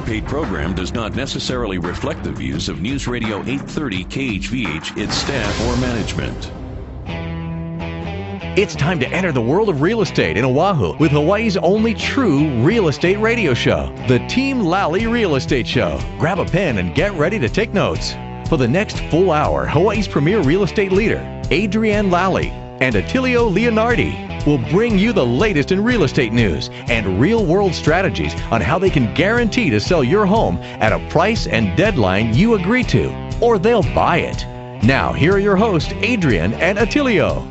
paid program does not necessarily reflect the views of News Radio 830 KHVH, its staff, or management. It's time to enter the world of real estate in Oahu with Hawaii's only true real estate radio show, the Team Lally Real Estate Show. Grab a pen and get ready to take notes. For the next full hour, Hawaii's premier real estate leader, ADRIENNE Lally, and ATTILIO Leonardi will bring you the latest in real estate news and real-world strategies on how they can guarantee to sell your home at a price and deadline you agree to, or they'll buy it. Now, here are your hosts, ADRIENNE and ATTILIO.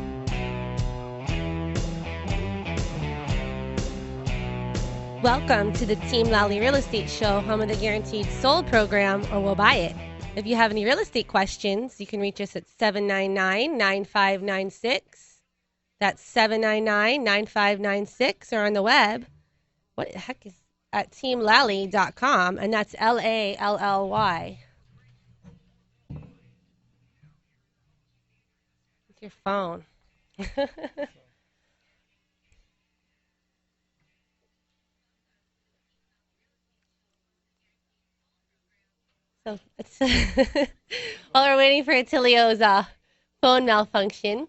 Welcome to the Team Lally Real Estate Show, home of the Guaranteed Sold program, or we'll buy it. If you have any real estate questions, you can reach us at 799-9596. That's 799-9596, or on the web. What the heck is at teamlally.com, and that's Lally. With your phone. So it's while we're waiting for Attilio's phone malfunction.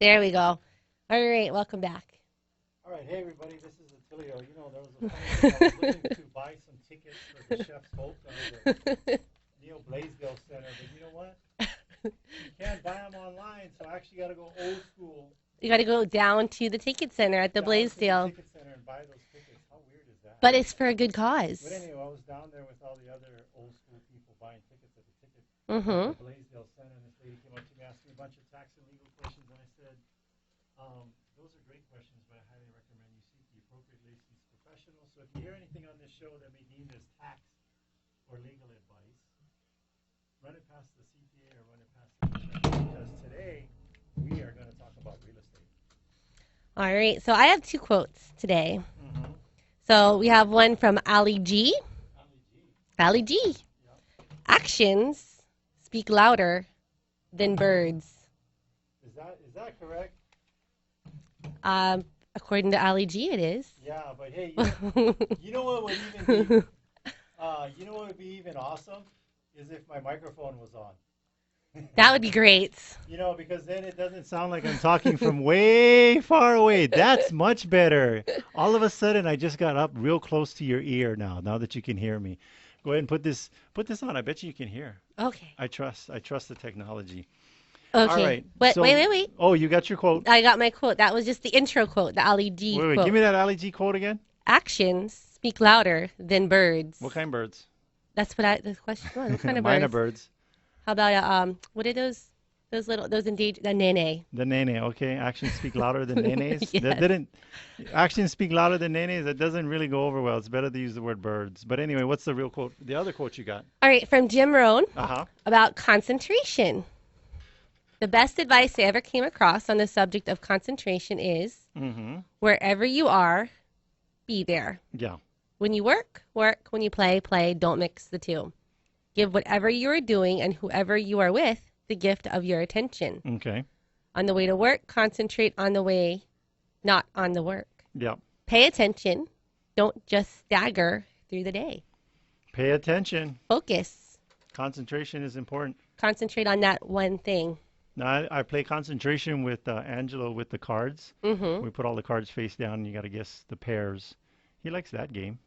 There we go. All right, welcome back. All right, hey everybody, this is Attilio. You know, there was a time I was looking to buy some tickets for the Chef's Hope at the Neil Blaisdell Center, but you know what? You can't buy them online, so I actually got to go old school. You got to go down to the ticket center at the Blaisdell. Ticket center and buy those tickets. How weird is that? But it's for a good cause. But anyway, I was down there with all the other old school people buying tickets at the ticket Mm-hmm. at the Blaisdell Center, and this lady came up to me, asked me a bunch of tax and legal questions, and I said, those are great questions, but I highly recommend you seek the appropriate licensed professional. So if you hear anything on this show that may be deemed as tax or legal advice, run it past the CPA or run it past the professional, because today we are going to talk about real estate. All right, so I have two quotes today. Mm-hmm. So we have one from Ali G. Ali G. Yep. Actions speak louder than birds. Is that correct? According to Ali G, it is. Yeah, but hey, you know what would even be, you know what would be even awesome is if my microphone was on. That would be great. You know, because then it doesn't sound like I'm talking from way far away. That's much better. All of a sudden, I just got up real close to your ear now that you can hear me. Go ahead and put this on. I bet you can hear. Okay. I trust the technology. Okay. All right. Wait. Oh, you got your quote? I got my quote. That was just the intro quote, the Ali G Wait, quote. give me that Ali G quote again. Actions speak louder than birds. What kind of birds? That's what the question was. What kind of Mine birds? are birds. How about what are those endangered? The nene. The nene, okay. Actions speak louder than nenes. Yes. Actions speak louder than nenes. That doesn't really go over well. It's better to use the word birds. But anyway, what's the real quote? The other quote you got? All right, from Jim Rohn Uh-huh. about concentration. The best advice I ever came across on the subject of concentration is wherever you are, be there. Yeah. When you work. When you play. Don't mix the two. Give whatever you are doing and whoever you are with the gift of your attention. Okay. On the way to work, concentrate on the way, not on the work. Yeah. Pay attention. Don't just stagger through the day. Pay attention. Focus. Concentration is important. Concentrate on that one thing. Now, I play concentration with Angelo with the cards. Mm-hmm. We put all the cards face down, and you got to guess the pairs. He likes that game.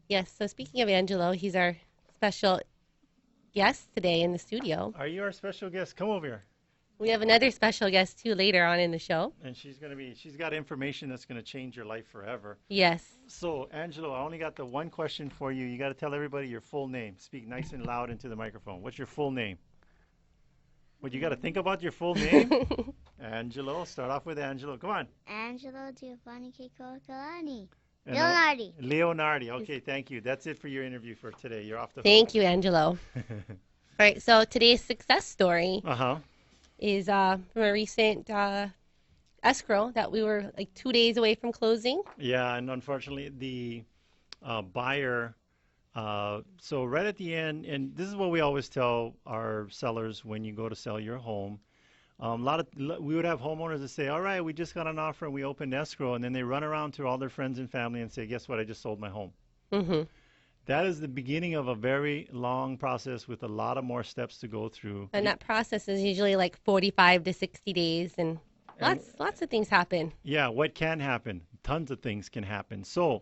Yes, so speaking of Angelo, he's our special guest today in the studio. Are you our special guest? Come over here. We have another special guest, too, later on in the show. And she's got information that's going to change your life forever. Yes. So, Angelo, I only got the one question for you. You got to tell everybody your full name. Speak nice and loud into the microphone. What's your full name? What, you got to think about your full name? Angelo, start off with Angelo. Come on. Angelo Giovanni Keiko Kalani. And Leonardi. Leonardi. Okay, thank you. That's it for your interview for today. You're off the Thank you, Angelo. All right, so today's success story is from a recent escrow that we were like 2 days away from closing. Yeah, and unfortunately, the buyer, so right at the end, and this is what we always tell our sellers when you go to sell your home. We would have homeowners that say, all right, we just got an offer and we opened escrow, and then they run around to all their friends and family and say, guess what, I just sold my home. Mm-hmm. That is the beginning of a very long process with a lot of more steps to go through. And that process is usually like 45 to 60 days, and lots of things happen. Yeah, what can happen? Tons of things can happen. So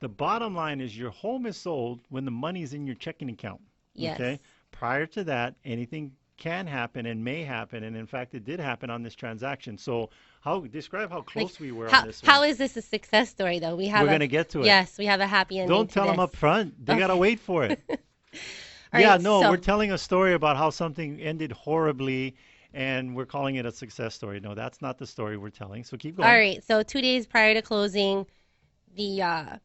the bottom line is your home is sold when the money's in your checking account. Yes. Okay? Prior to that, anything can happen and may happen, and in fact, it did happen on this transaction. So describe how close we were on this one. How is this a success story, though? We're going to get to it. Yes, we have a happy ending. Don't tell them up front. They got to wait for it. We're telling a story about how something ended horribly, and we're calling it a success story. No, that's not the story we're telling. So keep going. All right. So 2 days prior to closing, the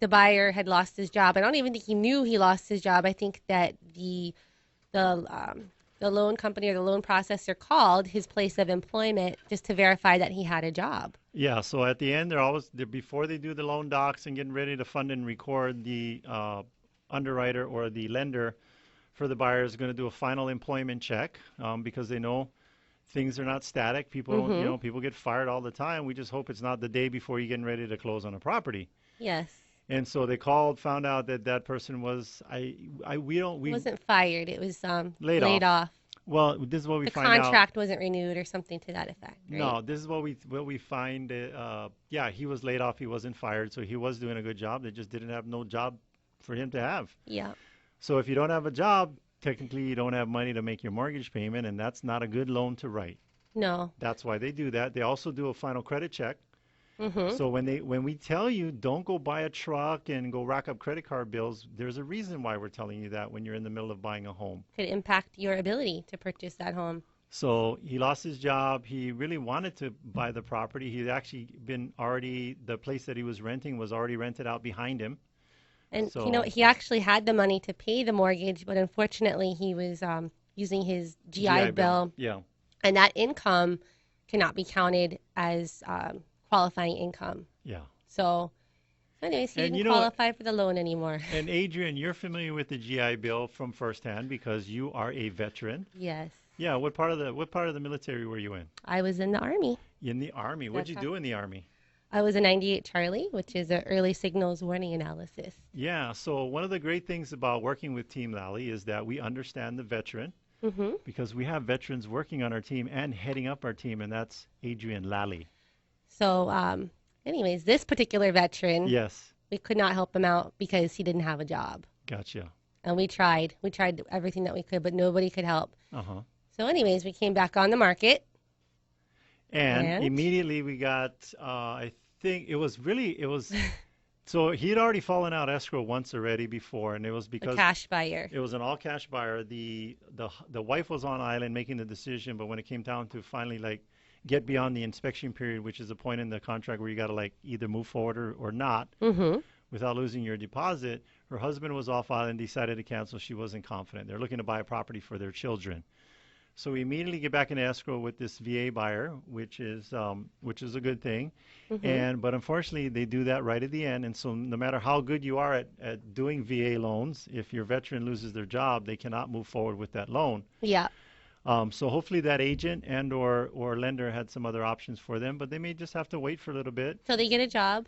buyer had lost his job. I don't even think he knew he lost his job. I think that the loan company or the loan processor called his place of employment just to verify that he had a job. Yeah, so at the end, before they do the loan docs and getting ready to fund and record, the underwriter or the lender for the buyer is going to do a final employment check because they know things are not static. People don't, people get fired all the time. We just hope it's not the day before you're getting ready to close on a property. Yes. And so they called, found out that person was wasn't fired. It was laid off. Well, this is what we find out. The contract wasn't renewed or something to that effect. Right? No, this is what we find. He was laid off. He wasn't fired, so he was doing a good job. They just didn't have no job for him to have. Yeah. So if you don't have a job, technically you don't have money to make your mortgage payment, and that's not a good loan to write. No. That's why they do that. They also do a final credit check. So when we tell you don't go buy a truck and go rack up credit card bills, there's a reason why we're telling you that when you're in the middle of buying a home. Could impact your ability to purchase that home. So he lost his job. He really wanted to buy the property. He'd actually the place that he was renting was already rented out behind him. And, he actually had the money to pay the mortgage, but unfortunately he was using his GI Bill. Yeah. And that income cannot be counted as qualifying income. Yeah. So anyways, he didn't qualify for the loan anymore. And Adrienne, you're familiar with the GI Bill from firsthand because you are a veteran. Yes. Yeah. What part of the military were you in? I was in the Army. In the Army. What'd you do in the Army? I was a 98 Charlie, which is an early signals warning analysis. Yeah. So one of the great things about working with Team Lally is that we understand the veteran because we have veterans working on our team and heading up our team, and that's Adrienne Lally. So, anyways, this particular veteran, yes, we could not help him out because he didn't have a job. Gotcha. And we tried everything that we could, but nobody could help. So, anyways, we came back on the market. And immediately we got, I think it was so he had already fallen out escrow once already before, and it was because a cash buyer. It was an all cash buyer. The wife was on island making the decision, but when it came down to finally get beyond the inspection period, which is a point in the contract where you got to either move forward or not without losing your deposit, her husband was off island, decided to cancel. She wasn't confident. They're looking to buy a property for their children. So we immediately get back in escrow with this VA buyer, which is a good thing. But unfortunately, they do that right at the end. And so no matter how good you are at doing VA loans, if your veteran loses their job, they cannot move forward with that loan. Yeah. So hopefully that agent and or lender had some other options for them, but they may just have to wait for a little bit. Till they get a job.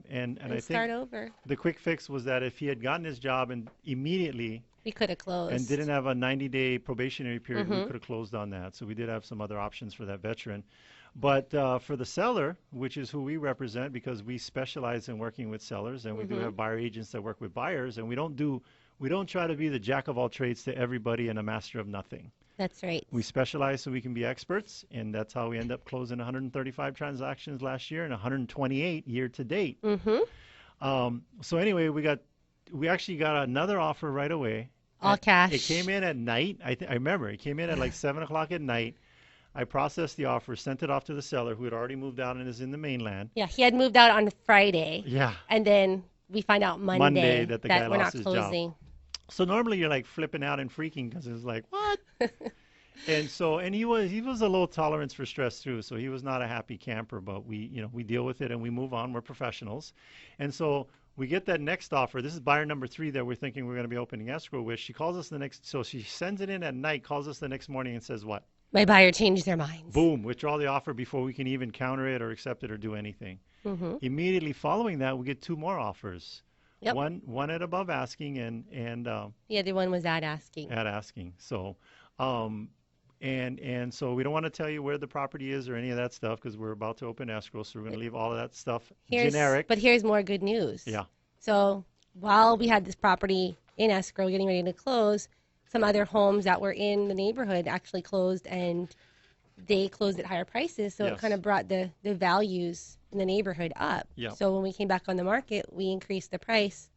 And I think start over. The quick fix was that if he had gotten his job and immediately we could have closed. And didn't have a 90-day probationary period, we could have closed on that. So we did have some other options for that veteran. But for the seller, which is who we represent, because we specialize in working with sellers, and we do have buyer agents that work with buyers, and we don't try to be the jack of all trades to everybody and a master of nothing. That's right. We specialize so we can be experts, and that's how we end up closing 135 transactions last year and 128 year to date. So anyway, we actually got another offer right away. All cash. It came in at night. I remember it came in at 7 o'clock at night. I processed the offer, sent it off to the seller who had already moved out and is in the mainland. Yeah, he had moved out on Friday. Yeah. And then we find out Monday that the guy we're lost not his closing. job. So normally you're flipping out and freaking because it's what? And he was a low tolerance for stress too. So he was not a happy camper, but we deal with it and we move on. We're professionals. And so we get that next offer. This is buyer number 3 that we're thinking we're going to be opening escrow with. She calls us so she sends it in at night, calls us the next morning and says what? My buyer changed their minds. Boom, withdraw the offer before we can even counter it or accept it or do anything. Immediately following that, we get 2 more offers. Yep. One at above asking and The other one was at asking. at asking. So, and so we don't want to tell you where the property is or any of that stuff because we're about to open escrow. So we're going to leave all of that stuff generic. But here's more good news. Yeah. So while we had this property in escrow getting ready to close, some other homes that were in the neighborhood actually closed, and they closed at higher prices. So Yes. it kind of brought the values in the neighborhood up. Yeah. So when we came back on the market, we increased the price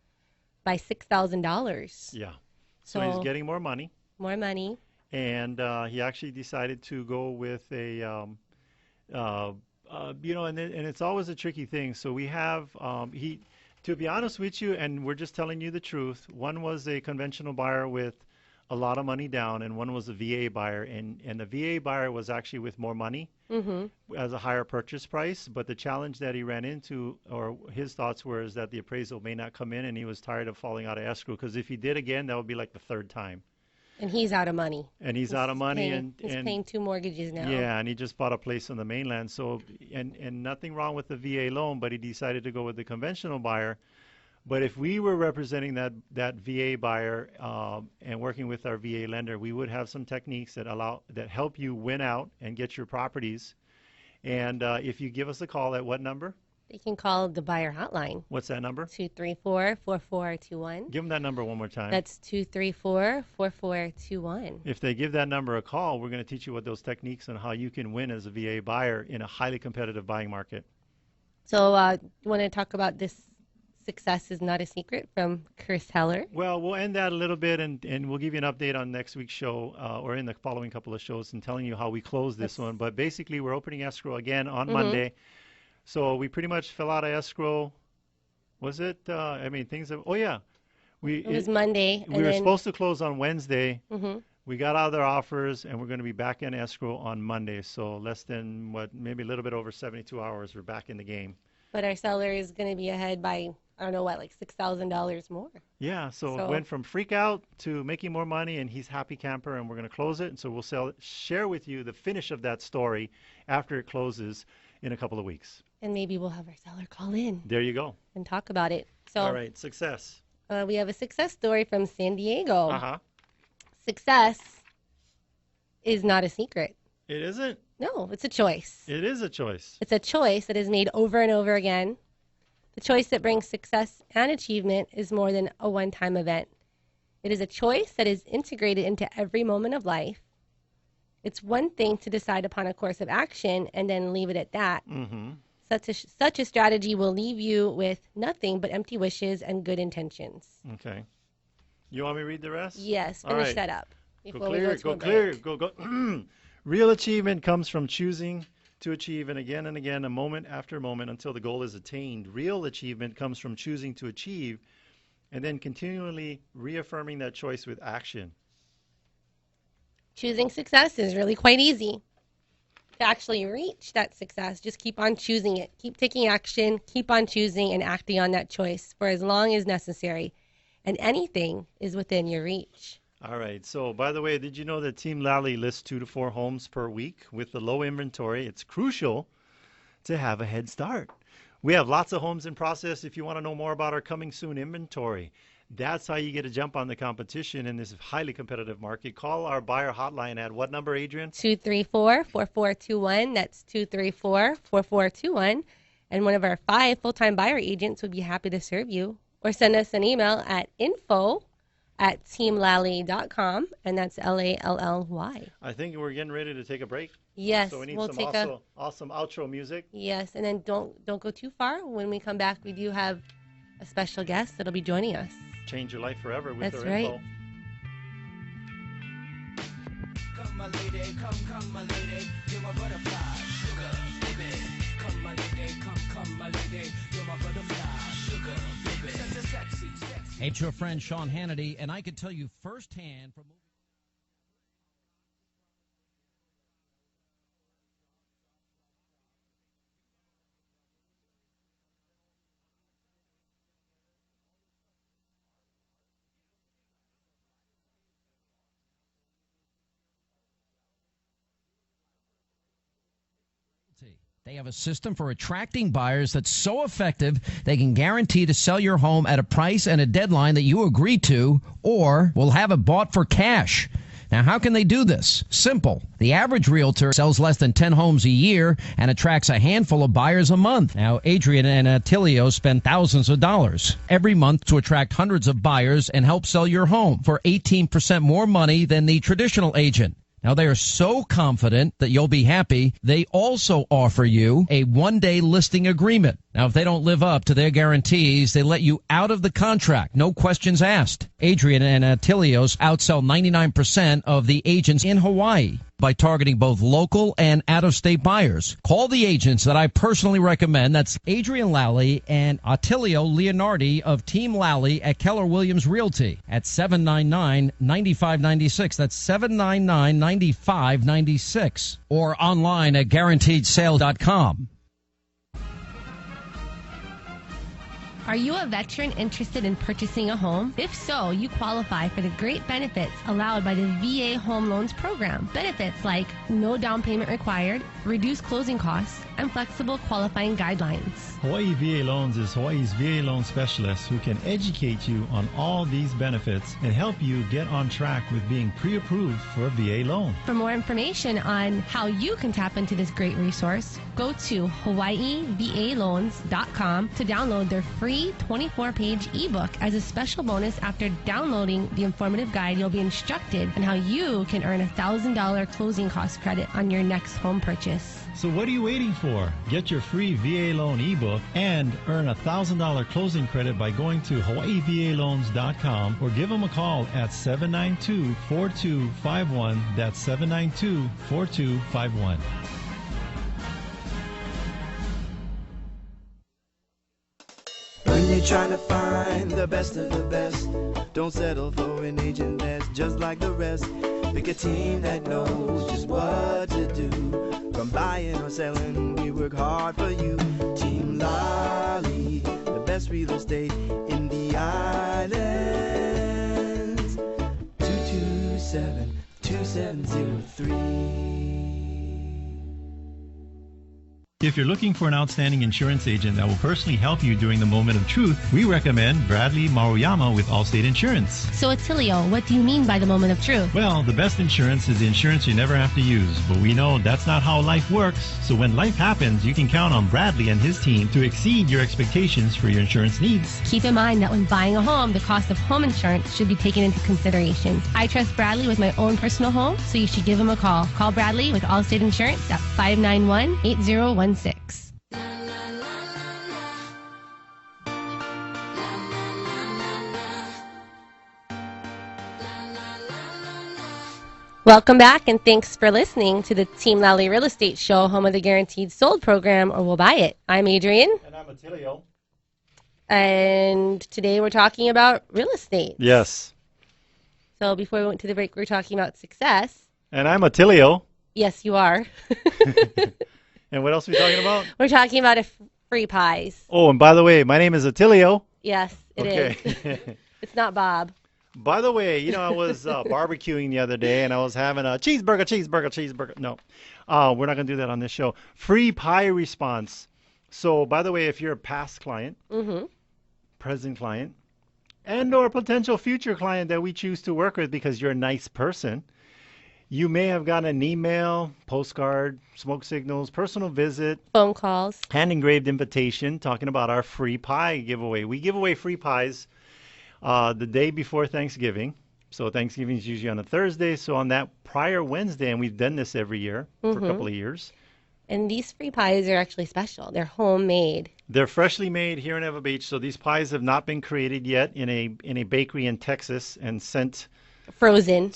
by $6,000. Yeah. So he's getting more money. More money. And he actually decided to go with a, you know, and it's always a tricky thing. So we have, to be honest with you, and we're just telling you the truth, one was a conventional buyer with a lot of money down, and one was a VA buyer. And the VA buyer was actually with more money as a higher purchase price. But the challenge that he ran into, or his thoughts were, is that the appraisal may not come in, and he was tired of falling out of escrow. Because if he did again, that would be like the third time. And he's out of money. And he's out of money, He's paying 2 mortgages now. Yeah, and he just bought a place on the mainland. So, and nothing wrong with the VA loan, but he decided to go with the conventional buyer. But if we were representing that VA buyer and working with our VA lender, we would have some techniques that help you win out and get your properties. And if you give us a call at what number? They can call the buyer hotline. What's that number? 234-4421. Give them that number one more time. That's 234-4421. If they give that number a call, we're going to teach you what those techniques and how you can win as a VA buyer in a highly competitive buying market. So you want to talk about this success is not a secret from Chris Heller? Well, we'll end that a little bit, and we'll give you an update on next week's show or in the following couple of shows and telling you how we close this one. But basically, we're opening escrow again on Monday. So we pretty much fell out of escrow. Was it? I mean, things have, oh, yeah. It was Monday. We were supposed to close on Wednesday. Mm-hmm. We got out of their offers, and we're going to be back in escrow on Monday. So less than, maybe a little bit over 72 hours, we're back in the game. But our seller is going to be ahead by, I don't know what, like $6,000 more. Yeah, so it went from freak out to making more money, and he's happy camper, and we're going to close it. And so we'll share with you the finish of that story after it closes in a couple of weeks. And maybe we'll have our seller call in. There you go. And talk about it. So, all right, success. We have a success story from San Diego. Uh-huh. Success is not a secret. It isn't? No, it's a choice. It is a choice. It's a choice that is made over and over again. The choice that brings success and achievement is more than a one-time event. It is a choice that is integrated into every moment of life. It's one thing to decide upon a course of action and then leave it at that. Mm-hmm. Such a strategy will leave you with nothing but empty wishes and good intentions. Okay. You want me to read the rest? Yes, All finish right. that up. Go clear. Real achievement comes from choosing to achieve and again, a moment after moment until the goal is attained. Real achievement comes from choosing to achieve and then continually reaffirming that choice with action. Choosing success is really quite easy. To actually reach that success, just keep on choosing it. Keep taking action, keep on choosing and acting on that choice for as long as necessary. And anything is within your reach. All right. So, by the way, did you know that Team Lally lists 2 to 4 homes per week? With the low inventory, it's crucial to have a head start. We have lots of homes in process. If you want to know more about our coming soon inventory, that's how you get a jump on the competition in this highly competitive market. Call our buyer hotline at what number, Adrienne? 234-4421. That's 234-4421. And one of our 5 full-time buyer agents would be happy to serve you. Or send us an email at info@teamlally.com, and that's Lally. I think we're getting ready to take a break. Yes, So we need we'll some take awesome outro music. Yes, and then don't go too far. When we come back, we do have a special guest that'll be joining us. Change your life forever with That's our right. info. Come my lady, come my lady, you're my butterfly, sugar, baby. Come my lady, come my lady, you're my butterfly, sugar, baby. Such a sexy. Hey, it's your friend Sean Hannity, and I can tell you firsthand from They have a system for attracting buyers that's so effective they can guarantee to sell your home at a price and a deadline that you agree to, or will have it bought for cash. Now, how can they do this? Simple. The average realtor sells less than 10 homes a year and attracts a handful of buyers a month. Now, Adrienne and Attilio spend thousands of dollars every month to attract hundreds of buyers and help sell your home for 18% more money than the traditional agent. Now, they are so confident that you'll be happy, they also offer you a one-day listing agreement. Now, if they don't live up to their guarantees, they let you out of the contract. No questions asked. Adrienne and Attilios outsell 99% of the agents in Hawaii by targeting both local and out-of-state buyers. Call the agents that I personally recommend. That's Adrienne Lally and Attilio Leonardi of Team Lally at Keller Williams Realty at 799-9596. That's 799-9596. Or online at guaranteedsale.com. Are you a veteran interested in purchasing a home? If so, you qualify for the great benefits allowed by the VA Home Loans Program. Benefits like no down payment required, reduced closing costs, and flexible qualifying guidelines. Hawaii VA Loans is Hawaii's VA loan specialist who can educate you on all these benefits and help you get on track with being pre-approved for a VA loan. For more information on how you can tap into this great resource, go to hawaiivaloans.com to download their free 24-page ebook. As a special bonus, after downloading the informative guide, you'll be instructed on how you can earn a $1,000 closing cost credit on your next home purchase. So what are you waiting for? Get your free VA loan ebook and earn a $1,000 closing credit by going to hawaiivaloans.com or give them a call at 792-4251. That's 792-4251. When you're trying to find the best of the best, don't settle for an agent that's just like the rest. Pick a team that knows just what to do. From buying or selling, we work hard for you. Team Lally, the best real estate in the islands. 227-2703. If you're looking for an outstanding insurance agent that will personally help you during the moment of truth, we recommend Bradley Maruyama with Allstate Insurance. So, Attilio, what do you mean by the moment of truth? Well, the best insurance is the insurance you never have to use, but we know that's not how life works. So when life happens, you can count on Bradley and his team to exceed your expectations for your insurance needs. Keep in mind that when buying a home, the cost of home insurance should be taken into consideration. I trust Bradley with my own personal home, so you should give him a call. Call Bradley with Allstate Insurance at 591-8016. Welcome back, and thanks for listening to the Team Lally Real Estate Show, home of the Guaranteed Sold program, or We'll Buy It. I'm Adrienne. And I'm Attilio. And today we're talking about real estate. Yes. So before we went to the break, we were talking about success. And I'm Attilio. Yes, you are. And what else are we talking about? We're talking about free pies. Oh, and by the way, my name is Attilio. Yes, it is. It's not Bob. By the way, you know, I was barbecuing the other day, and I was having a cheeseburger. No, we're not going to do that on this show. Free pie response. So, by the way, if you're a past client, present client, and or potential future client that we choose to work with because you're a nice person, you may have gotten an email, postcard, smoke signals, personal visit, phone calls, hand-engraved invitation talking about our free pie giveaway. We give away free pies the day before Thanksgiving. So Thanksgiving is usually on a Thursday. So on that prior Wednesday, and we've done this every year for a couple of years. And these free pies are actually special. They're homemade. They're freshly made here in Ewa Beach. So these pies have not been created yet in a bakery in Texas and sent frozen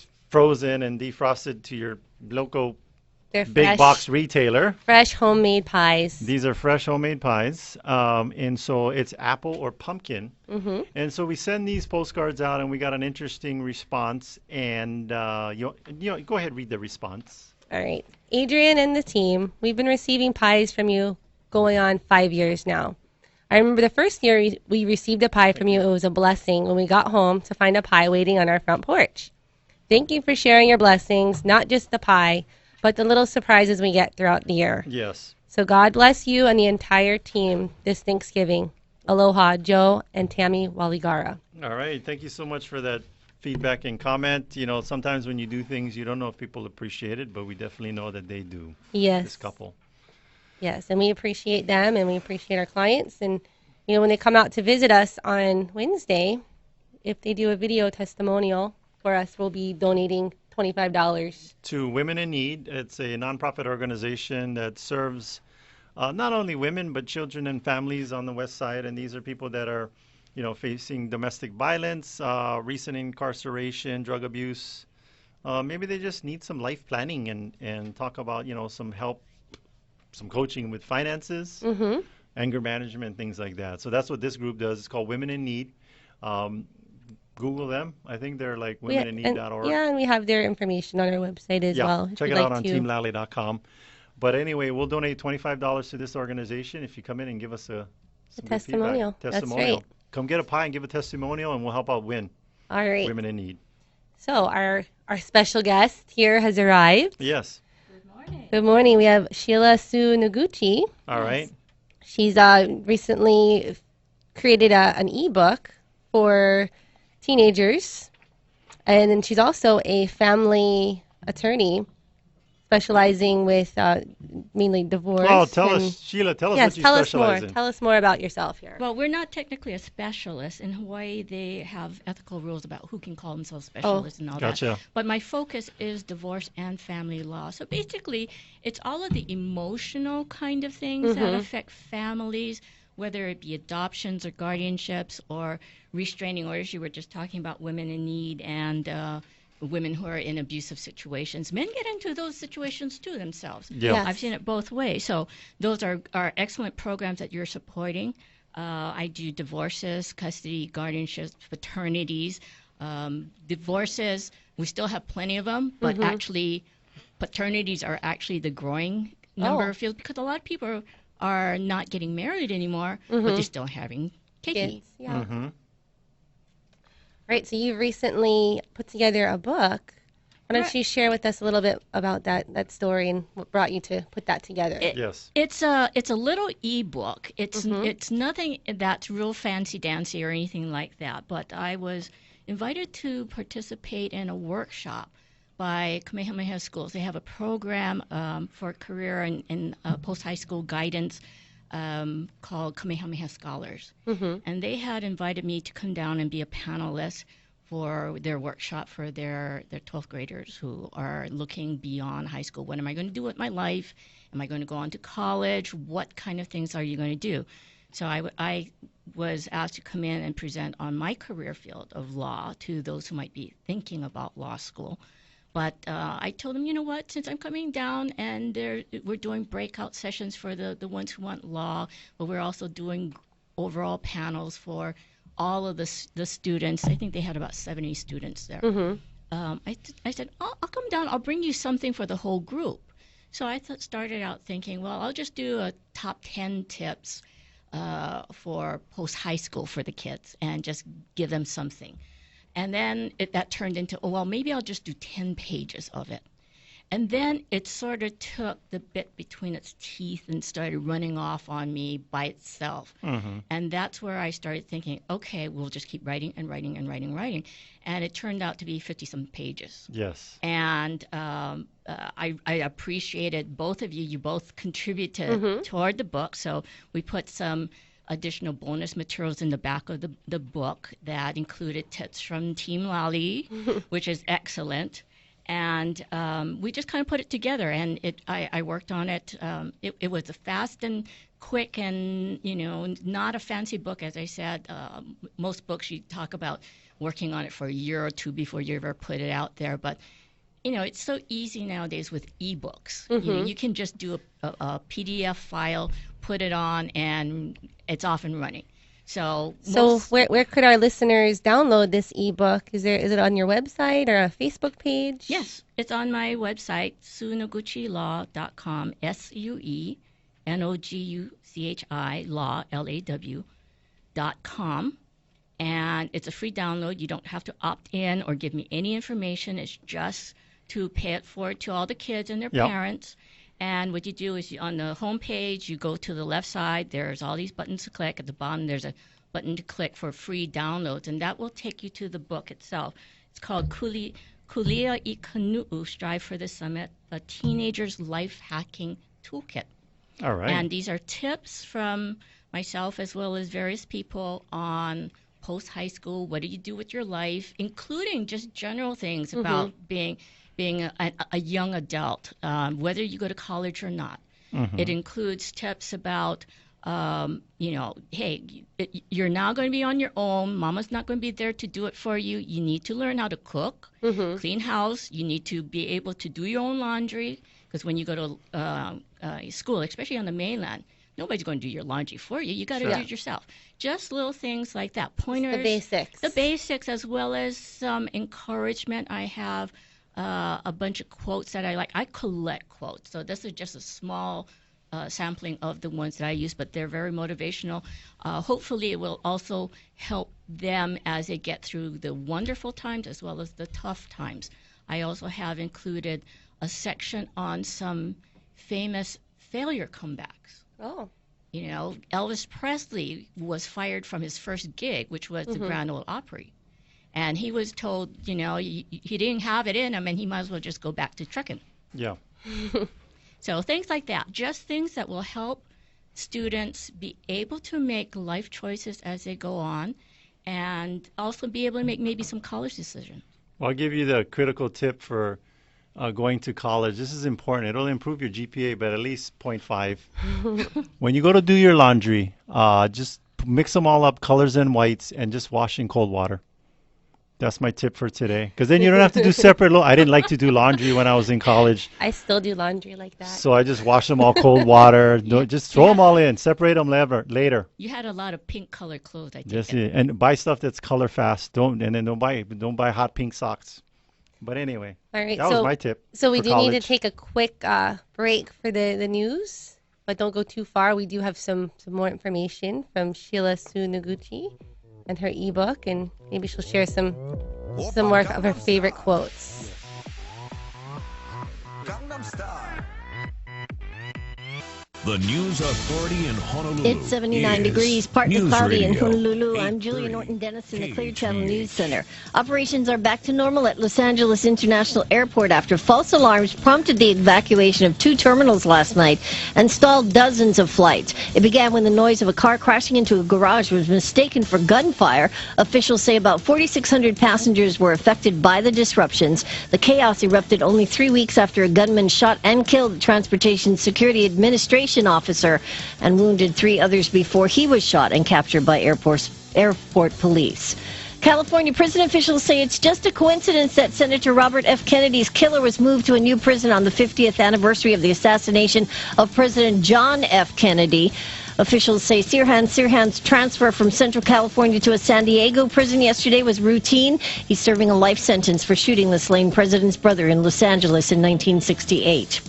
and defrosted to your local They're big fresh, box retailer. Fresh homemade pies. These are fresh homemade pies. And so it's apple or pumpkin. And so we send these postcards out, and we got an interesting response. And you know, go ahead, read the response. All right. Adrienne and the team, we've been receiving pies from you going on 5 years now. I remember the first year we received a pie from you. It was a blessing when we got home to find a pie waiting on our front porch. Thank you for sharing your blessings, not just the pie, but the little surprises we get throughout the year. Yes. So God bless you and the entire team this Thanksgiving. Aloha, Joe and Tammy Waligara. All right. Thank you so much for that feedback and comment. You know, sometimes when you do things, you don't know if people appreciate it, but we definitely know that they do. Yes. This couple. Yes, and we appreciate them and we appreciate our clients. And, you know, when they come out to visit us on Wednesday, if they do a video testimonial for us, we'll be donating $25. To Women in Need. It's a nonprofit organization that serves not only women, but children and families on the West Side. And these are people that are, you know, facing domestic violence, recent incarceration, drug abuse. Maybe they just need some life planning and talk about, you know, some help, some coaching with finances, anger management, things like that. So that's what this group does. It's called Women in Need. Google them. I think they're like womeninneed.org. Yeah, and we have their information on our website as well. Check it out on teamlally.com. But anyway, we'll donate $25 to this organization if you come in and give us some testimonial. Feedback. That's right. Come get a pie and give a testimonial, and we'll help out WIN. All right. Women in Need. So our special guest here has arrived. Yes. Good morning. We have Sheila Sue Noguchi. All right. She's recently created an ebook for teenagers, and then she's also a family attorney specializing with mainly divorce. Oh, tell us, Sheila, tell us what you specialize in. Tell us more about yourself here. Well, we're not technically a specialist. In Hawaii, they have ethical rules about who can call themselves specialists and all that. But my focus is divorce and family law. So basically, it's all of the emotional kind of things that affect families, whether it be adoptions or guardianships or restraining orders. You were just talking about women in need and women who are in abusive situations. Men get into those situations too themselves. Yes. I've seen it both ways. So those are excellent programs that you're supporting. I do divorces, custody, guardianships, paternities. Divorces, we still have plenty of them, but actually paternities are actually the growing number of fields because a lot of people are not getting married anymore, but they're still having kids. Yeah. Right, so you've recently put together a book. Why don't you share with us a little bit about that story and what brought you to put that together? Yes. It's a little ebook. It's nothing that's real fancy dancy or anything like that, but I was invited to participate in a workshop by Kamehameha Schools. They have a program for career and post-high school guidance called Kamehameha Scholars. And they had invited me to come down and be a panelist for their workshop for their 12th graders who are looking beyond high school. What am I going to do with my life? Am I going to go on to college? What kind of things are you going to do? So I was asked to come in and present on my career field of law to those who might be thinking about law school. But I told them, you know what, since I'm coming down and we're doing breakout sessions for the ones who want law, but we're also doing overall panels for all of the students. I think they had about 70 students there. I said, I'll come down. I'll bring you something for the whole group. So I started out thinking, well, I'll just do a top 10 tips for post-high school for the kids and just give them something. And then that turned into, well, maybe I'll just do 10 pages of it. And then it sort of took the bit between its teeth and started running off on me by itself. And that's where I started thinking, okay, we'll just keep writing and writing and writing and writing. And it turned out to be 50-some pages. Yes. And I appreciated both of you. You both contributed toward the book. So we put some additional bonus materials in the back of the book that included tips from Team Lally, which is excellent. And we just kind of put it together, and I worked on it. It was a fast and quick and, not a fancy book, as I said. Most books you talk about working on it for a year or two before you ever put it out there. But, it's so easy nowadays with ebooks. You can just do a PDF file, put it on, and it's off and running. So where could our listeners download this ebook? Is it on your website or a Facebook page? Yes, it's on my website, suenoguchilaw.com, SUENOGUCHI law, LAW.com. And it's a free download. You don't have to opt in or give me any information. It's just to pay it forward to all the kids and their parents. And what you do is on the home page, you go to the left side. There's all these buttons to click. At the bottom, there's a button to click for free downloads, and that will take you to the book itself. It's called Kulia I Kanu'u, Strive for the Summit, a Teenager's Life Hacking Toolkit. All right. And these are tips from myself as well as various people on post-high school, what do you do with your life, including just general things about being a young adult, whether you go to college or not. It includes tips about, hey, you're now going to be on your own. Mama's not going to be there to do it for you. You need to learn how to cook, clean house. You need to be able to do your own laundry, because when you go to school, especially on the mainland, nobody's going to do your laundry for you. You got to do it yourself. Just little things like that. Pointers. The basics. The basics, as well as some encouragement. I have a bunch of quotes that I like. I collect quotes. So this is just a small sampling of the ones that I use, but they're very motivational. Hopefully it will also help them as they get through the wonderful times as well as the tough times. I also have included a section on some famous failure comebacks. Oh. You know, Elvis Presley was fired from his first gig, which was the Grand Ole Opry. And he was told, you know, he didn't have it in him, and he might as well just go back to trucking. Yeah. So things like that, just things that will help students be able to make life choices as they go on, and also be able to make maybe some college decisions. Well, I'll give you the critical tip for going to college. This is important. It'll improve your GPA, but at least 0.5. When you go to do your laundry, just mix them all up, colors and whites, and just wash in cold water. That's my tip for today. Because then you don't have to do separate. I didn't like to do laundry when I was in college. I still do laundry like that. So I just wash them all cold water. Just throw them all in. Separate them later. You had a lot of pink colored clothes, I think. Yes, and buy stuff that's color fast. Don't buy hot pink socks. But anyway, all right, that was my tip. So we for do college. need to take a quick break for the news, but don't go too far. We do have some more information from Sheila Sue Noguchi and her ebook, and maybe she'll share some more of her favorite quotes. The News Authority in Honolulu. It's 79 is degrees, partly News cloudy in Radio Honolulu. I'm Julia 830 Norton-Dennis in the Clear KHVH. Channel News Center. Operations are back to normal at Los Angeles International Airport after false alarms prompted the evacuation of 2 terminals last night and stalled dozens of flights. It began when the noise of a car crashing into a garage was mistaken for gunfire. Officials say about 4,600 passengers were affected by the disruptions. The chaos erupted only 3 weeks after a gunman shot and killed the Transportation Security Administration officer and wounded 3 others before he was shot and captured by airport police. California prison officials say it's just a coincidence that Senator Robert F. Kennedy's killer was moved to a new prison on the 50th anniversary of the assassination of President John F. Kennedy. Officials say Sirhan's transfer from Central California to a San Diego prison yesterday was routine. He's serving a life sentence for shooting the slain president's brother in Los Angeles in 1968.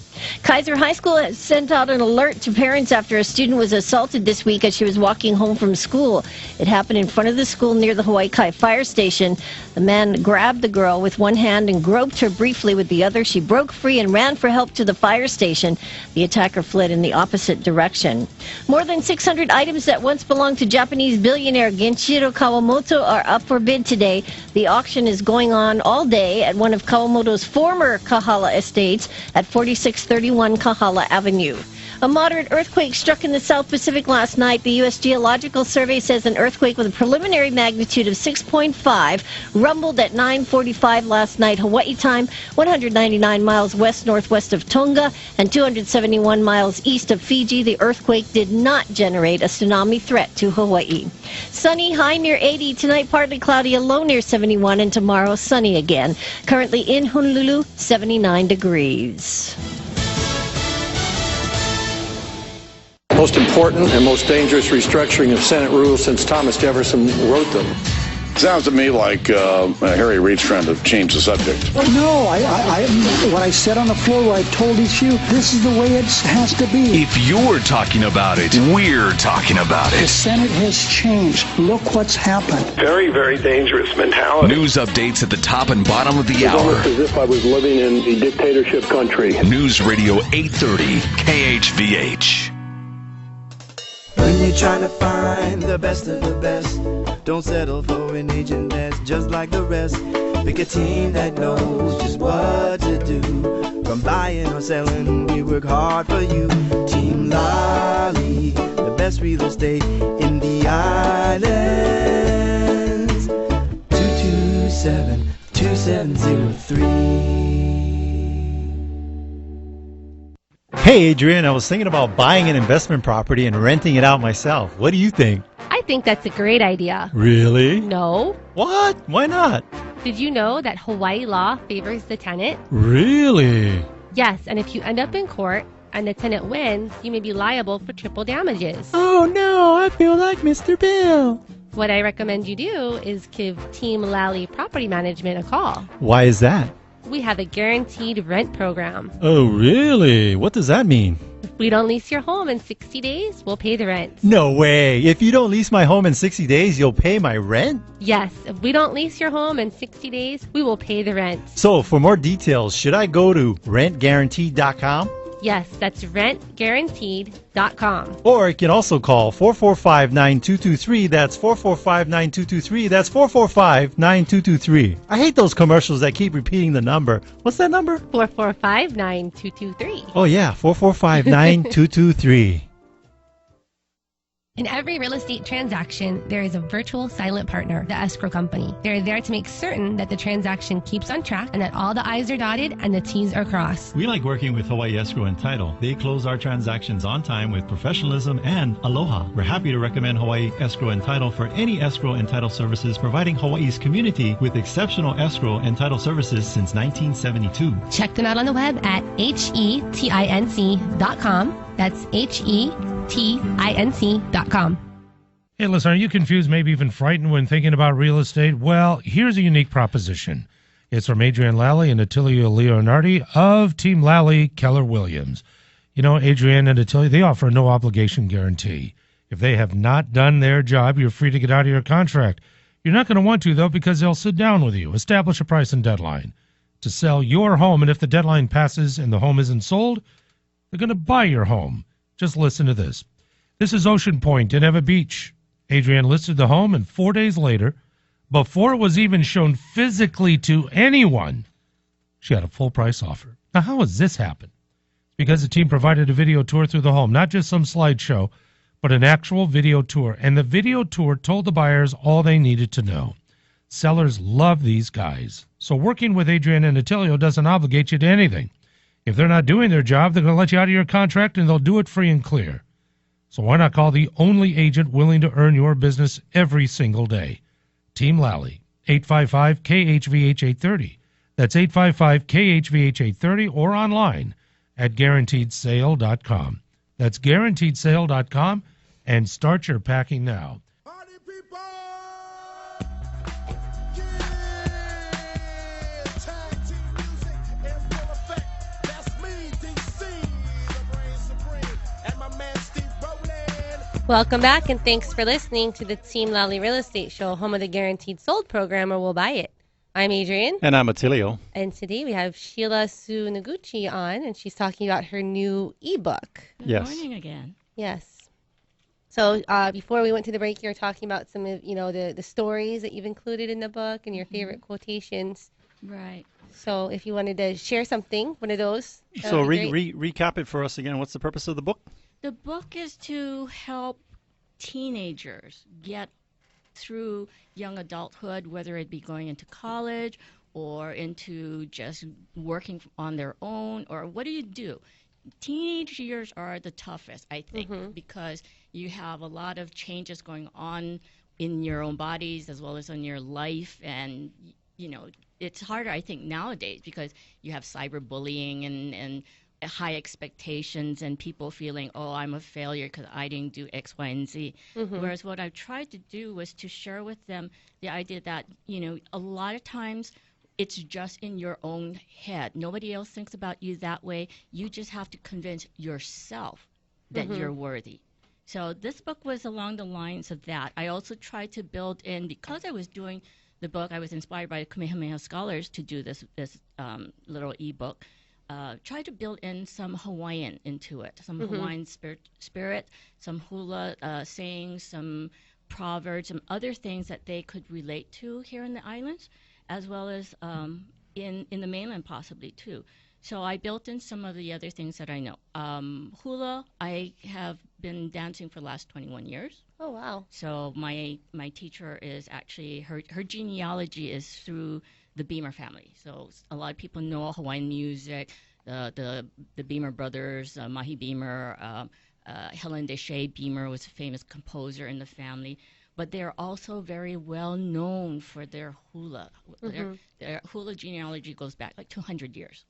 Kaiser High School has sent out an alert to parents after a student was assaulted this week as she was walking home from school. It happened in front of the school near the Hawaii Kai fire station. The man grabbed the girl with one hand and groped her briefly with the other. She broke free and ran for help to the fire station. The attacker fled in the opposite direction. More than 600 items that once belonged to Japanese billionaire Genichiro Kawamoto are up for bid today. The auction is going on all day at one of Kawamoto's former Kahala estates at 4631 Kahala Avenue. A moderate earthquake struck in the South Pacific last night. The U.S. Geological Survey says an earthquake with a preliminary magnitude of 6.5 rumbled at 9:45 last night Hawaii time, 199 miles west-northwest of Tonga and 271 miles east of Fiji. The earthquake did not generate a tsunami threat to Hawaii. Sunny, high near 80. Tonight, partly cloudy, a low near 71, and tomorrow, sunny again. Currently in Honolulu, 79 degrees. Most important and most dangerous restructuring of Senate rules since Thomas Jefferson wrote them. Sounds to me like Harry Reid's trying to change the subject. No, what I said on the floor where I told each of you, this is the way it has to be. If you're talking about it, we're talking about it. The Senate has changed. Look what's happened. Very, very dangerous mentality. News updates at the top and bottom of the It's hour. almost as if I was living in a dictatorship country. News Radio 830 KHVH. When you're trying to find the best of the best, don't settle for an agent that's just like the rest. Pick a team that knows just what to do. From buying or selling, we work hard for you. Team Lally, the best real estate in the islands. 227-2703. Hey, Adrienne, I was thinking about buying an investment property and renting it out myself. What do you think? I think that's a great idea. Really? No. What? Why not? Did you know that Hawaii law favors the tenant? Really? Yes, and if you end up in court and the tenant wins, you may be liable for triple damages. Oh no, I feel like Mr. Bill. What I recommend you do is give Team Lally Property Management a call. Why is that? We have a guaranteed rent program. Oh, really? What does that mean? If we don't lease your home in 60 days, we'll pay the rent. No way. If you don't lease my home in 60 days, you'll pay my rent? Yes, if we don't lease your home in 60 days, we will pay the rent. So, for more details, should I go to rentguaranteed.com? Yes, that's rentguaranteed.com. Or you can also call 445-9223. That's 445-9223. That's 445-9223. I hate those commercials that keep repeating the number. What's that number? 445-9223. Oh, yeah, 445-9223. In every real estate transaction, there is a virtual silent partner, the escrow company. They're there to make certain that the transaction keeps on track and that all the I's are dotted and the T's are crossed. We like working with Hawaii Escrow and Title. They close our transactions on time with professionalism and aloha. We're happy to recommend Hawaii Escrow and Title for any escrow and title services, providing Hawaii's community with exceptional escrow and title services since 1972. Check them out on the web at hetinc.com. That's hetinc.com. Hey, listen, are you confused, maybe even frightened when thinking about real estate? Well, here's a unique proposition. It's from Adrienne Lally and ATTILIO Leonardi of Team Lally, Keller Williams. You know, Adrienne and ATTILIO, they offer a no-obligation guarantee. If they have not done their job, you're free to get out of your contract. You're not going to want to, though, because they'll sit down with you, establish a price and deadline to sell your home, and if the deadline passes and the home isn't sold, they're going to buy your home. Just listen to this. This is Ocean Point in Eva Beach. Adrienne listed the home, and 4 days later, before it was even shown physically to anyone, she had a full price offer. Now, how has this happened? Because the team provided a video tour through the home, not just some slideshow, but an actual video tour. And the video tour told the buyers all they needed to know. Sellers love these guys. So working with Adrienne and ATTILIO doesn't obligate you to anything. If they're not doing their job, they're going to let you out of your contract, and they'll do it free and clear. So why not call the only agent willing to earn your business every single day? Team Lally, 855-KHVH-830. That's 855-KHVH-830 or online at guaranteedsale.com. That's guaranteedsale.com, and start your packing now. Welcome back, and thanks for listening to the Team Lally Real Estate Show, home of the Guaranteed Sold program, or We'll Buy It. I'm Adrienne. And I'm ATTILIO. And today we have SHEILA Sue Noguchi on, and she's talking about her new ebook. Good morning again. Yes. So before we went to the break, you were talking about some of the stories that you've included in the book and your favorite quotations. Right. So if you wanted to share something, one of those. So recap it for us again. What's the purpose of the book? The book is to help teenagers get through young adulthood, whether it be going into college or into just working on their own, or what do you do? Teenage years are the toughest, I think, because you have a lot of changes going on in your own bodies as well as in your life, and it's harder, I think, nowadays because you have cyberbullying and high expectations and people feeling, oh, I'm a failure because I didn't do X, Y, and Z. Whereas what I tried to do was to share with them the idea that, a lot of times it's just in your own head. Nobody else thinks about you that way. You just have to convince yourself that you're worthy. So this book was along the lines of that. I also tried to build in, because I was doing the book, I was inspired by Kamehameha scholars to do this little ebook. Try to build in some Hawaiian into it, some Hawaiian spirit, some hula sayings, some proverbs, some other things that they could relate to here in the islands, as well as in the mainland possibly too. So I built in some of the other things that I know. Hula, I have been dancing for the last 21 years. Oh, wow. So my teacher is actually, her genealogy is through the Beamer family. So a lot of people know Hawaiian music, the Beamer brothers, Mahi Beamer, Helen Deshay Beamer was a famous composer in the family. But they're also very well known for their hula. Their hula genealogy goes back like 200 years.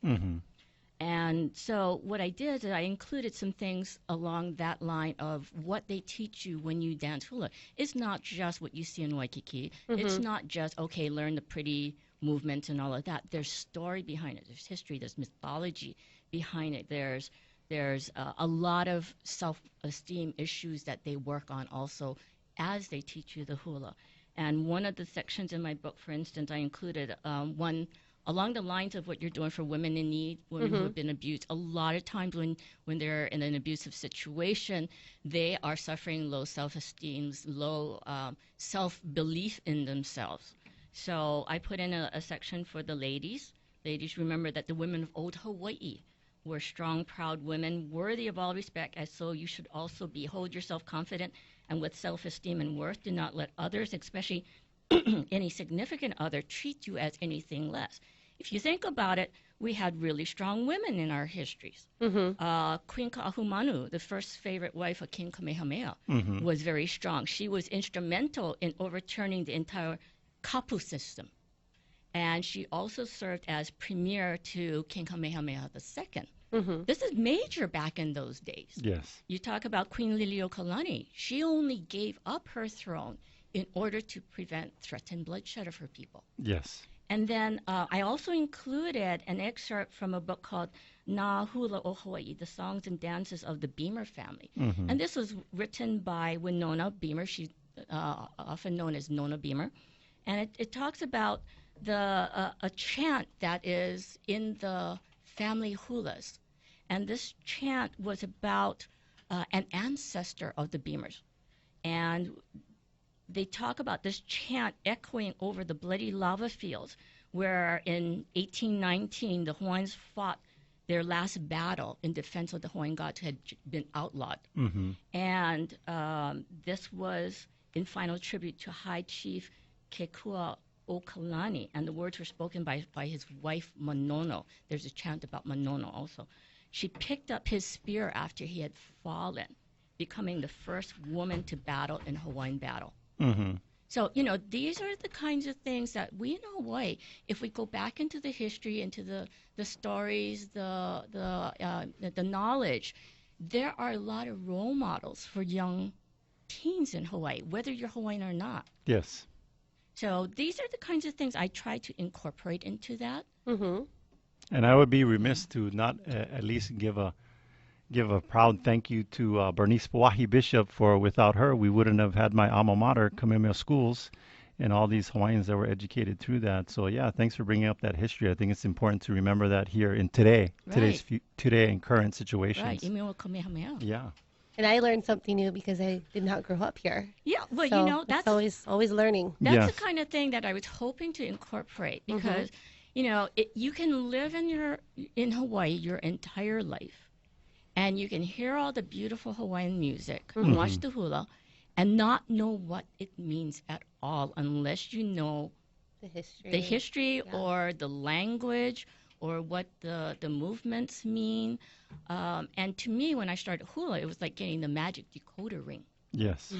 And so what I did is I included some things along that line of what they teach you when you dance hula. It's not just what you see in Waikiki. It's not just, okay, learn the pretty movements and all of that. There's story behind it. There's history. There's mythology behind it. There's a lot of self-esteem issues that they work on also as they teach you the hula. And one of the sections in my book, for instance, I included one along the lines of what you're doing for women in need, women who have been abused. A lot of times when they're in an abusive situation, they are suffering low self-esteem, low self-belief in themselves. So I put in a section for the ladies. Ladies, remember that the women of old Hawaii were strong, proud women, worthy of all respect, as so you should also be. Hold yourself confident and with self-esteem and worth. Do not let others, especially any significant other, treat you as anything less. If you think about it, we had really strong women in our histories. Queen Ka'ahumanu, the first favorite wife of King Kamehameha, was very strong. She was instrumental in overturning the entire kapu system. And she also served as premier to King Kamehameha II. This is major back in those days. Yes. You talk about Queen Liliuokalani. She only gave up her throne in order to prevent threatened bloodshed of her people. Yes. And then I also included an excerpt from a book called Na Hula o Hawaii, The Songs and Dances of the Beamer Family. And this was written by Winona Beamer. She's often known as Nona Beamer. And it talks about a chant that is in the family hulas. And this chant was about an ancestor of the Beamers. And they talk about this chant echoing over the bloody lava fields where in 1819 the Hawaiians fought their last battle in defense of the Hawaiian gods who had been outlawed. And this was in final tribute to High Chief Kekua Okalani, and the words were spoken by his wife Manono. There's a chant about Manono also. She picked up his spear after he had fallen, becoming the first woman to battle in Hawaiian battle. So, these are the kinds of things that we in Hawaii, if we go back into the history, into the stories, the knowledge, there are a lot of role models for young teens in Hawaii, whether you're Hawaiian or not. Yes. So these are the kinds of things I try to incorporate into that. And I would be remiss to not at least give a proud thank you to Bernice Pawahi Bishop, for without her we wouldn't have had my alma mater, Kamehameha Schools, and all these Hawaiians that were educated through that. So yeah, thanks for bringing up that history. I think it's important to remember that here in today and current situations. Right, Imeo Kamehameha. Yeah. And I learned something new because I did not grow up here. Yeah, well, so that's always learning. That's the kind of thing that I was hoping to incorporate because, you can live in Hawaii your entire life, and you can hear all the beautiful Hawaiian music, watch the hula, and not know what it means at all unless you know the history or the language or what the movements mean. And to me, when I started hula, it was like getting the magic decoder ring. Yes.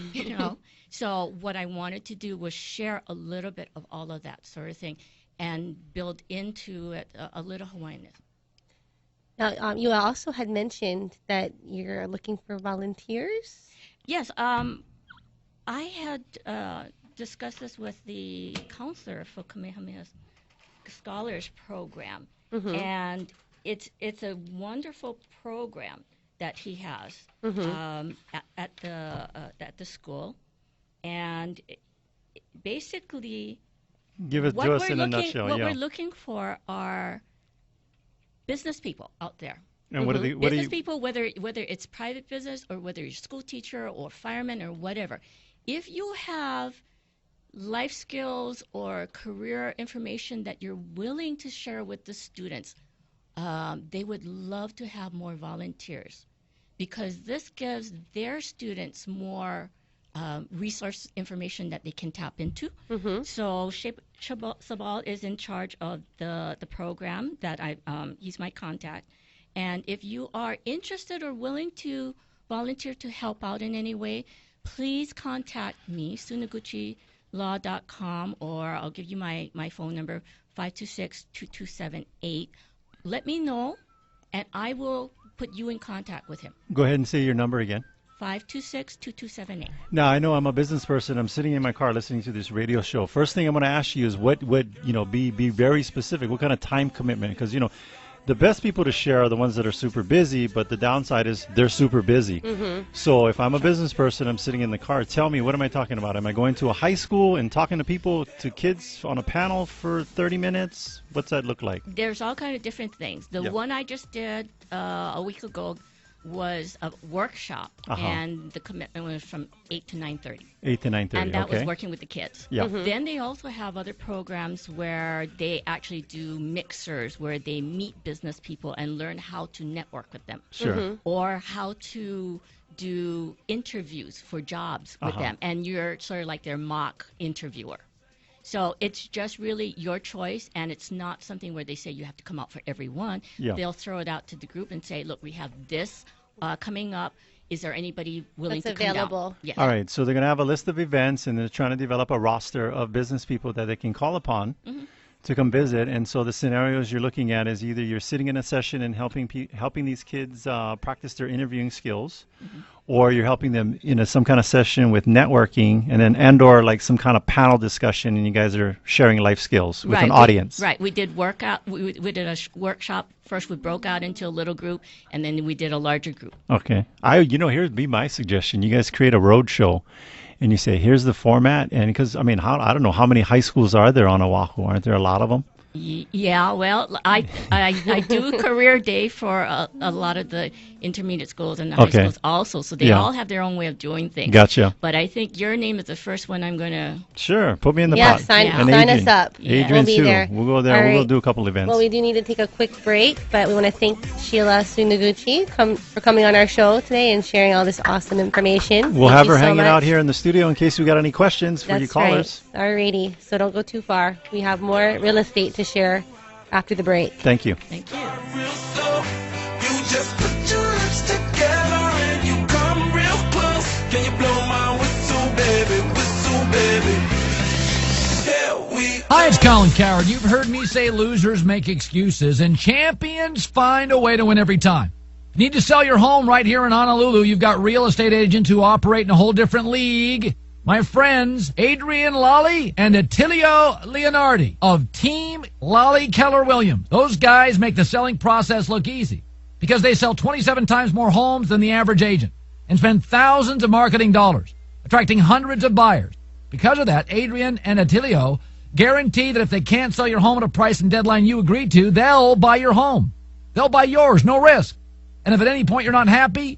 So what I wanted to do was share a little bit of all of that sort of thing and build into it a little Hawaiianism. Now, you also had mentioned that you're looking for volunteers. Yes, I had discussed this with the counselor for Kamehameha's Scholars Program, and it's a wonderful program that he has at the school, and basically, give it to us in a nutshell. What we're looking for are business people out there. And what are the business people, whether it's private business or whether you're a school teacher or fireman or whatever. If you have life skills or career information that you're willing to share with the students, they would love to have more volunteers, because this gives their students more resource information that they can tap into. So Sabal is in charge of the program that he's my contact. And if you are interested or willing to volunteer to help out in any way, please contact me, sunoguchilaw.com, or I'll give you my phone number, 526-2278. Let me know, and I will put you in contact with him. Go ahead and say your number again. 526-2278. Now, I know I'm a business person. I'm sitting in my car listening to this radio show. First thing I'm going to ask you is what would, be very specific. What kind of time commitment? Because, the best people to share are the ones that are super busy, but the downside is they're super busy. So if I'm a business person, I'm sitting in the car, tell me, what am I talking about? Am I going to a high school and talking to kids on a panel for 30 minutes? What's that look like? There's all kind of different things. The one I just did a week ago was a workshop, and the commitment was from 8 to 9:30. 8 to 9:30, and that was working with the kids. Yeah. Then they also have other programs where they actually do mixers, where they meet business people and learn how to network with them. Sure. Or how to do interviews for jobs with them, and you're sort of like their mock interviewer. So it's just really your choice, and it's not something where they say you have to come out for every one. They'll throw it out to the group and say, look, we have this coming up. Is there anybody willing to come down? Yes. All right, so they're going to have a list of events, and they're trying to develop a roster of business people that they can call upon to come visit. And so the scenarios you're looking at is either you're sitting in a session and helping these kids practice their interviewing skills, or you're helping them in some kind of session with networking, and/or like some kind of panel discussion, and you guys are sharing life skills with an audience. We did workout. We did a workshop. First, we broke out into a little group, and then we did a larger group. Okay. Here'd be my suggestion. You guys create a road show, and you say, here's the format. And because, I don't know, how many high schools are there on Oahu? Aren't there a lot of them? Yeah, well, I do career day for a lot of the intermediate schools and the high schools also, so they all have their own way of doing things. Gotcha. But I think your name is the first one I'm going to... Sure, put me in the pot. Sign us up. Adrienne, we'll be too. there. We'll go there. We'll do a couple events. Well, we do need to take a quick break, but we want to thank Sheila Sunoguchi for coming on our show today and sharing all this awesome information. We'll have her hanging out here in the studio in case we got any questions for you callers. That's right. Alrighty, so don't go too far. We have more real estate to share after the break. Thank you. Thank you. You just put your lips together and you come real close. Can you blow my whistle, baby? Whistle, baby. Hi, it's Colin Coward. You've heard me say losers make excuses and champions find a way to win every time. Need to sell your home right here in Honolulu? You've got real estate agents who operate in a whole different league. My friends, Adrienne Lally and Attilio Leonardi of Team Lally Keller Williams. Those guys make the selling process look easy because they sell 27 times more homes than the average agent and spend thousands of marketing dollars, attracting hundreds of buyers. Because of that, Adrienne and Attilio guarantee that if they can't sell your home at a price and deadline you agreed to, they'll buy your home. They'll buy yours, no risk. And if at any point you're not happy,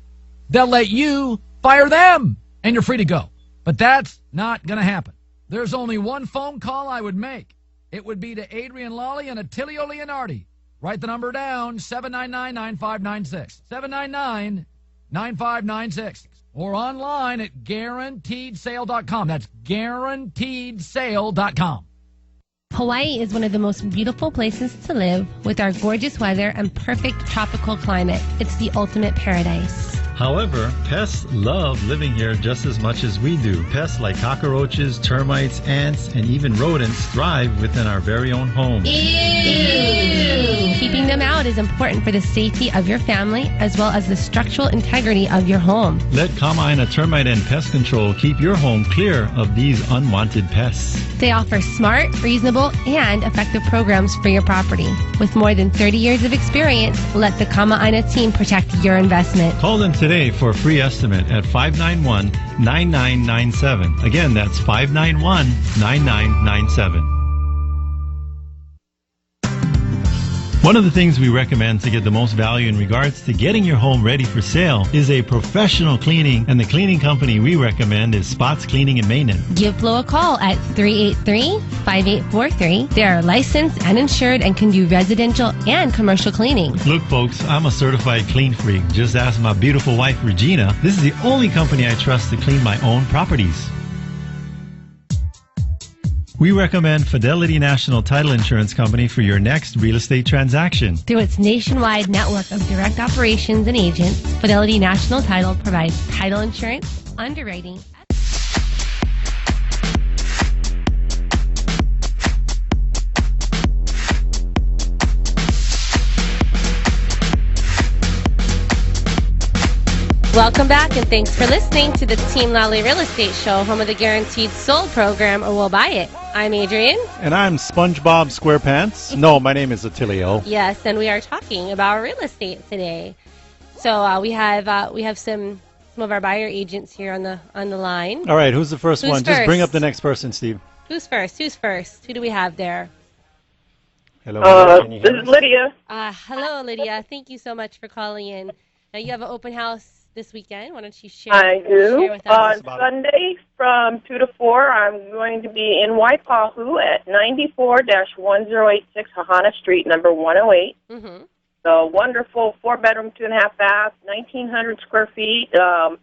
they'll let you fire them, and you're free to go. But that's not going to happen. There's only one phone call I would make. It would be to Adrienne Lally and Attilio Leonardi. Write the number down, 799-9596. 799-9596. Or online at guaranteedsale.com. That's guaranteedsale.com. Hawaii is one of the most beautiful places to live with our gorgeous weather and perfect tropical climate. It's the ultimate paradise. However, pests love living here just as much as we do. Pests like cockroaches, termites, ants, and even rodents thrive within our very own homes. Ew! Keeping them out is important for the safety of your family as well as the structural integrity of your home. Let Kamaina Termite and Pest Control keep your home clear of these unwanted pests. They offer smart, reasonable, and effective programs for your property. With more than 30 years of experience, let the Kama'aina team protect your investment. Call them today for a free estimate at 591-9997. Again, that's 591-9997. One of the things we recommend to get the most value in regards to getting your home ready for sale is a professional cleaning, and the cleaning company we recommend is Spots Cleaning and Maintenance. Give Flo a call at 383-5843. They are licensed and insured and can do residential and commercial cleaning. Look, folks, I'm a certified clean freak. Just ask my beautiful wife, Regina. This is the only company I trust to clean my own properties. We recommend Fidelity National Title Insurance Company for your next real estate transaction. Through its nationwide network of direct operations and agents, Fidelity National Title provides title insurance, underwriting. Welcome back, and thanks for listening to the Team Lally Real Estate Show, home of the Guaranteed Sold program, or We'll Buy It. I'm Adrienne. And I'm SpongeBob SquarePants. No, my name is Attilio. Yes, and we are talking about real estate today. So we have some of our buyer agents here on the line. All right, who's the first one? First? Just bring up the next person, Steve. Who's first? Who do we have there? Hello. This is Lydia. Hello, Lydia. Thank you so much for calling in. Now you have an open house this weekend. Why don't you share? I do. Share with us. On Sunday from 2 to 4, I'm going to be in Waipahu at 94-1086 Hahana Street, number 108. Mm-hmm. So wonderful 4-bedroom, 2.5 bath, 1,900 square feet, with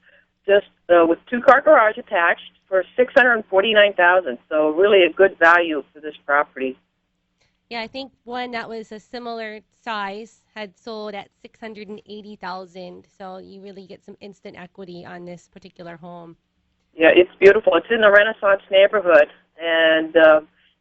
2-car garage attached for $649,000. So really a good value for this property. Yeah, I think one that was a similar size had sold at $680,000. So you really get some instant equity on this particular home. Yeah, it's beautiful. It's in the Renaissance neighborhood, and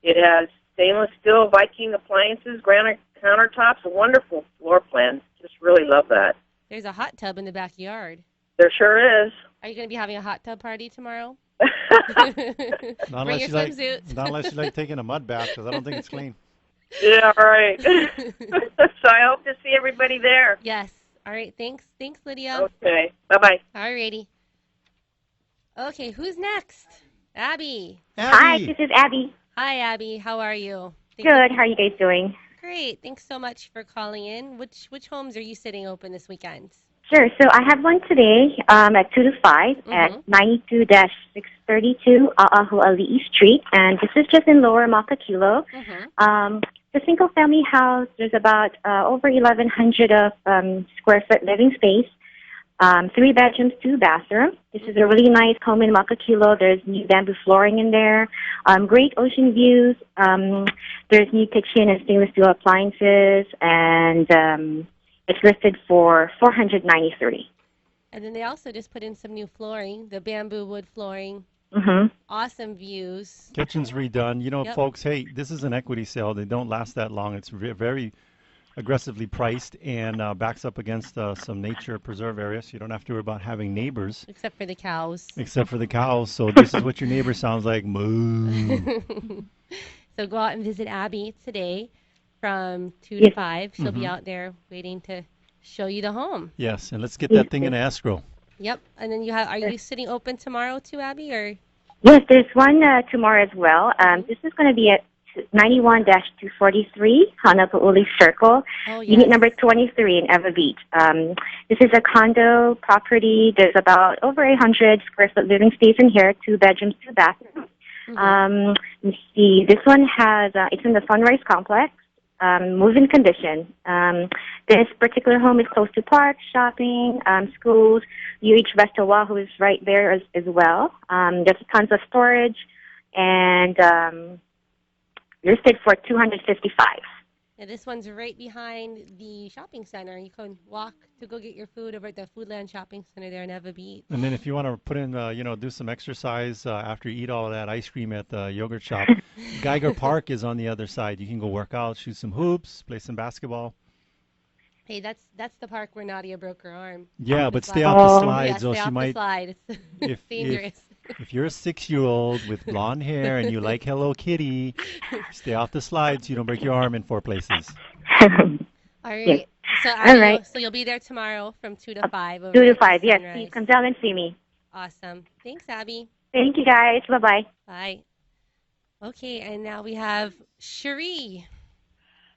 it has stainless steel Viking appliances, granite countertops, a wonderful floor plan. Just really love that. There's a hot tub in the backyard. There sure is. Are you going to be having a hot tub party tomorrow? Not Bring your swimsuits. Not unless you like taking a mud bath, because I don't think it's clean. Yeah, right. So I hope to see everybody there. Yes. All right. Thanks, Lydia. Okay. Bye-bye. All righty. Okay, who's next? Abby. Hi, this is Abby. Hi, Abby. How are you? Good. How are you guys doing? Great. Thanks so much for calling in. Which homes are you sitting open this weekend? Sure. So I have one today at 2 to 5 at 92-632 A'ahuali'i Street, and this is just in Lower Makakilo. The single-family house, there's about over 1,100 of square foot living space, 3 bedrooms, 2 bathrooms. This is a really nice home in Makakilo. There's new bamboo flooring in there, great ocean views. There's new kitchen and stainless steel appliances, and it's listed for $493. And then they also just put in some new flooring, the bamboo wood flooring. Awesome views. Kitchen's redone. You know, Yep. folks, hey, this is an equity sale. They don't last that long. It's very aggressively priced and backs up against some nature preserve areas. So you don't have to worry about having neighbors. Except for the cows. Except for the cows. So this is what your neighbor sounds like. Moo. So go out and visit Abby today from 2 to 5. She'll be out there waiting to show you the home. Yes, and let's get that thing in escrow. Yep. And then are you sitting open tomorrow too, Abby, or? Yes, there's one tomorrow as well. This is going to be at 91-243 Hanapa'uli Circle, unit number 23 in Eva Beach. This is a condo property. There's about over 800 square foot living space in here, 2 bedrooms, 2 bathrooms. You see, this one has, it's in the Sunrise Complex, move-in condition. This particular home is close to parks, shopping, schools. UH West Oahu is right there as well. There's tons of storage, and listed for $255. Yeah, this one's right behind the shopping center. You can walk to go get your food over at the Foodland Shopping Center there in Eva Beach. And then if you want to put in, do some exercise after you eat all of that ice cream at the yogurt shop, Geiger Park is on the other side. You can go work out, shoot some hoops, play some basketball. Hey, that's the park where Nadia broke her arm. Yeah, The but slide. stay off the Yeah, slides, stay or she off the might. slide. It's dangerous. If you're a 6-year-old with blonde hair and you like Hello Kitty, stay off the slides. You don't break your arm in 4 places. All right. Yes. So, All right. so you'll be there tomorrow from 2 to 5. Over 2 to at the 5. Yes, Sunrise. please come down and see me. Awesome. Thanks, Abby. Thank you, guys. Bye-bye. Bye. Okay, and now we have Cherie.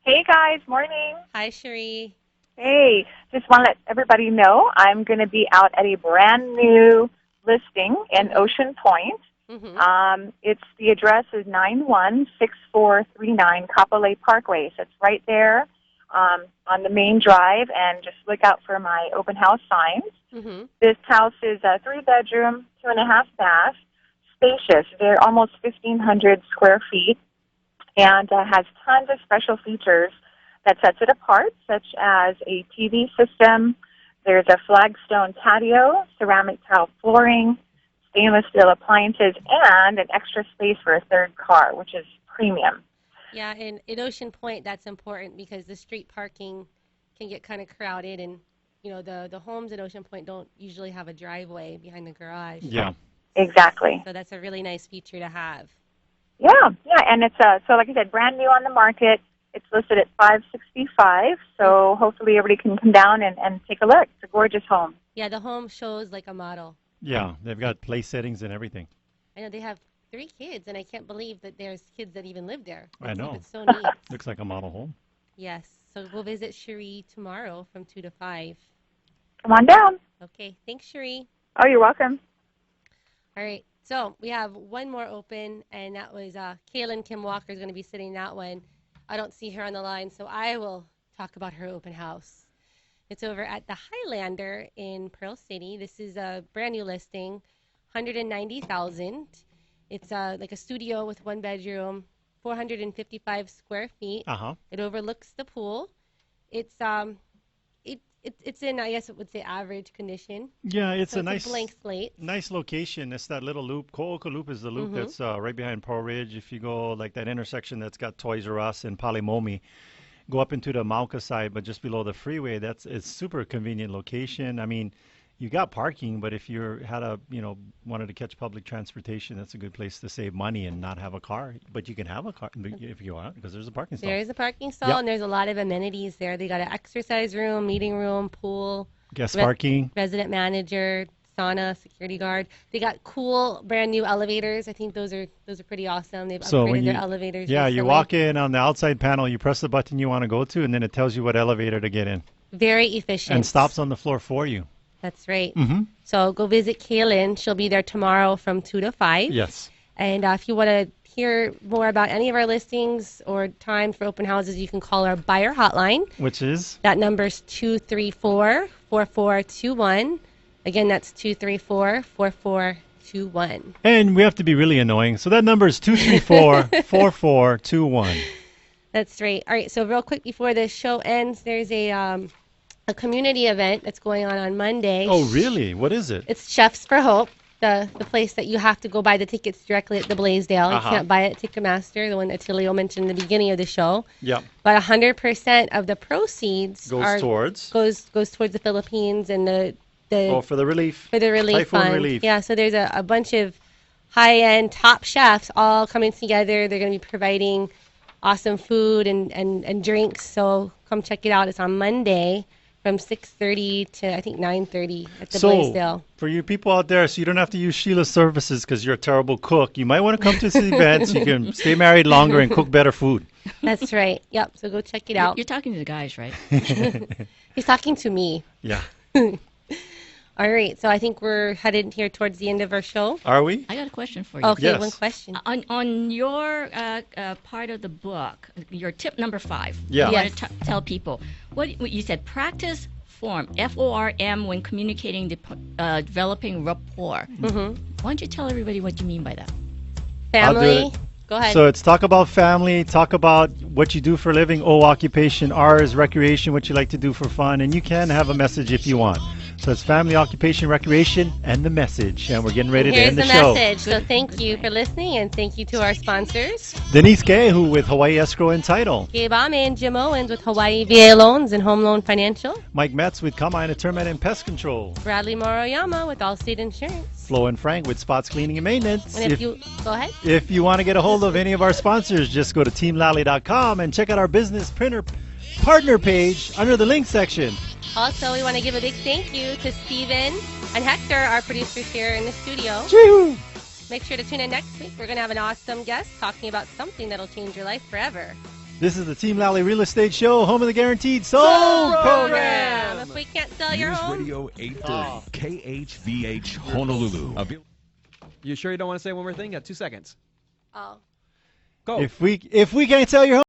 Hey, guys. Morning. Hi, Cherie. Hey, just want to let everybody know I'm going to be out at a brand new listing in Ocean Point. The address is 916439 Kapolei Parkway. So it's right there on the main drive, and just look out for my open house signs. This house is a 3-bedroom, 2.5 bath, spacious. They're almost 1,500 square feet, and has tons of special features that sets it apart, such as a TV system. There's a flagstone patio, ceramic tile flooring, stainless steel appliances, and an extra space for a 3rd car, which is premium. Yeah, and in Ocean Point, that's important because the street parking can get kind of crowded, and the homes in Ocean Point don't usually have a driveway behind the garage. Yeah, exactly. So that's a really nice feature to have. Yeah, and it's so like I said, brand new on the market. It's listed at $565, so hopefully everybody can come down and take a look. It's a gorgeous home. Yeah, the home shows like a model. Yeah, they've got place settings and everything. I know they have 3 kids, and I can't believe that there's kids that even live there. I know. It's so neat. Looks like a model home. Yes, so we'll visit Cherie tomorrow from 2 to 5. Come on down. Okay, thanks, Cherie. Oh, you're welcome. All right, so we have one more open, and that was Kaylin Kim Walker is going to be sitting that one. I don't see her on the line, so I will talk about her open house. It's over at the Highlander in Pearl City. This is a brand new listing, $190,000. It's like a studio with 1 bedroom, 455 square feet. It overlooks the pool. It's in, I guess it would say, average condition. Yeah, it's so a nice blank slate. Nice location. It's that little loop. Ko'oka Loop is the loop that's right behind Pearl Ridge. If you go like that intersection that's got Toys R Us and Palimomi, go up into the Mauka side, but just below the freeway, it's super convenient location. I mean, you got parking, but if you wanted to catch public transportation, that's a good place to save money and not have a car. But you can have a car if you want, because there's a parking stall. There is a parking stall, and there's a lot of amenities there. They got an exercise room, meeting room, pool, guest parking, resident manager, sauna, security guard. They got cool brand new elevators. I think those are pretty awesome. They've upgraded their elevators. Yeah, recently. you walk in on the outside panel, you press the button you want to go to, and then it tells you what elevator to get in. Very efficient. And stops on the floor for you. That's right. So go visit Kaylin. She'll be there tomorrow from 2 to 5. Yes. And if you want to hear more about any of our listings or times for open houses, you can call our buyer hotline. Which is? That number's 234-4421. Again, that's 234-4421. And we have to be really annoying. So that number is 234-4421. That's right. All right. So real quick before the show ends, there's a community event that's going on Monday. Oh, really? What is it? It's Chefs for Hope, the place that you have to go buy the tickets directly at the Blaisdell. You can't buy it at Ticketmaster, the one that Attilio mentioned in the beginning of the show. Yeah. But 100% of the proceeds goes towards the Philippines and the for the relief. For the relief Typhoon fund. relief. Yeah, so there's a bunch of high-end top chefs all coming together. They're going to be providing awesome food and drinks. So come check it out. It's on Monday from 6:30 to I think 9:30 at the Blaisdell. For you people out there, so you don't have to use Sheila's services because you're a terrible cook. You might want to come to this event so you can stay married longer and cook better food. That's right. Yep. So go check it out. You're talking to the guys, right? He's talking to me. Yeah. All right. So I think we're headed here towards the end of our show. Are we? I got a question for you. Okay, yes. One question. On your part of the book, your tip number 5. Yeah. You want to tell people what you said. Practice form, FORM, when communicating, developing rapport. Why don't you tell everybody what you mean by that? Family. Go ahead. So it's talk about family, talk about what you do for a living, occupation, R is recreation, what you like to do for fun, and you can have a message if you want. So it's family, occupation, recreation, and the message. And we're getting ready to Here's end the the show. message. So thank you for listening, and thank you to our sponsors. Denise Kehu with Hawaii Escrow and Title. Gabe Ame and Jim Owens with Hawaii VA Loans and Home Loan Financial. Mike Metz with Kamai and Termite and Pest Control. Bradley Moroyama with Allstate Insurance. Flo and Frank with Spots Cleaning and Maintenance. And if you go ahead. If you want to get a hold of any of our sponsors, just go to teamlally.com and check out our business printer partner page under the link section. Also, we want to give a big thank you to Steven and Hector, our producers here in the studio. Choo! Make sure to tune in next week. We're going to have an awesome guest talking about something that'll change your life forever. This is the Team Lally Real Estate Show, home of the Guaranteed Sold Program. If we can't sell your News home. Radio 830, KHVH Honolulu. You sure you don't want to say one more thing? You got 2 seconds. Oh. Go. If we can't sell your home.